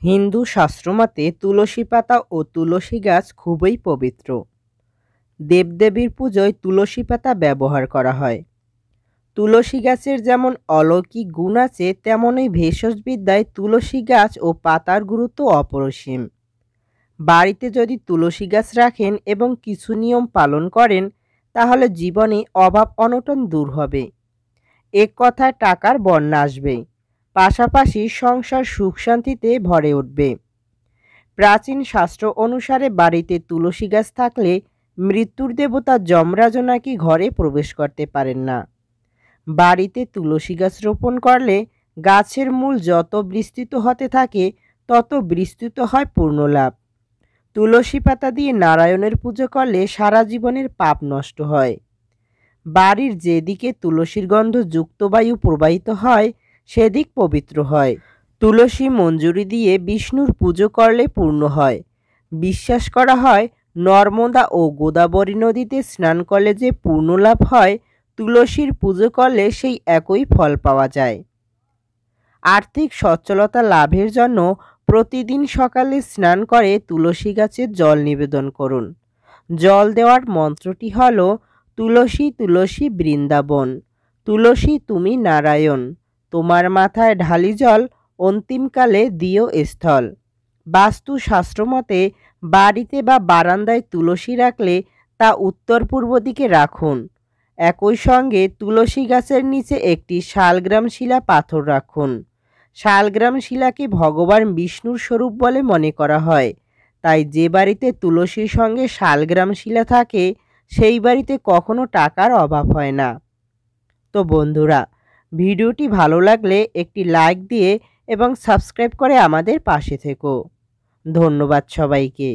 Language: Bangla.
হিন্দু শাস্ত্রমতে তুলসী পাতা ও তুলসী গাছ খুবই পবিত্র। দেবদেবীর পুজোয় তুলসী পাতা ব্যবহার করা হয়। তুলসী গাছের যেমন অলৌকিক গুণ আছে, তেমনই ভেষজবিদ্যায় তুলসী গাছ ও পাতার গুরুত্ব অপরিসীম। বাড়িতে যদি তুলসী গাছ রাখেন এবং কিছু নিয়ম পালন করেন, তাহলে জীবনে অভাব অনটন দূর হবে। এক কথায় টাকার বন্যা আসবে, পাশাপাশি সংসার সুখ শান্তিতে ভরে উঠবে। প্রাচীন শাস্ত্র অনুসারে বাড়িতে তুলসী গাছ থাকলে মৃত্যুর দেবতা যমরাজ নাকি ঘরে প্রবেশ করতে পারেন না। বাড়িতে তুলসী গাছ রোপণ করলে গাছের মূল যত বিস্তৃত হতে থাকে, তত বিস্তৃত হয় পূর্ণলাভ। তুলসী পাতা দিয়ে নারায়ণের পুজো করলে সারা জীবনের পাপ নষ্ট হয়। বাড়ির যেদিকে তুলসীর গন্ধ যুক্ত বায়ু প্রবাহিত হয়, সেদিক পবিত্র হয়। তুলসী মঞ্জুরি দিয়ে বিষ্ণুর পুজো করলে পূর্ণ হয়। বিশ্বাস করা হয়, নর্মদা ও গোদাবরী নদীতে স্নান করলে যে পূর্ণলাভ হয়, তুলসীর পুজো করলে সেই একই ফল পাওয়া যায়। আর্থিক সচ্ছলতা লাভের জন্য প্রতিদিন সকালে স্নান করে তুলসী গাছে জল নিবেদন করুন। জল দেওয়ার মন্ত্রটি হল, তুলসী তুলসী বৃন্দাবন, তুলসী তুমি নারায়ণ, তোমার মাথায় ঢালি জল, অন্তিমকালে দিও স্থল। বাস্তু শাস্ত্রমতে বাড়িতে বা বারান্দায় তুলসী রাখলে তা উত্তর পূর্ব দিকে রাখুন। একই সঙ্গে তুলসী গাছের নিচে একটি শালগ্রাম শিলা পাথর রাখুন। শালগ্রাম শিলাকে ভগবান বিষ্ণুর স্বরূপ বলে মনে করা হয়, তাই যে বাড়িতে তুলসীর সঙ্গে শালগ্রাম শিলা থাকে, সেই বাড়িতে কখনো টাকার অভাব হয় না। তো বন্ধুরা, ভিডিওটি ভালো লাগলে একটি লাইক দিয়ে এবং সাবস্ক্রাইব করে আমাদের পাশে থেকো। ধন্যবাদ সবাইকে।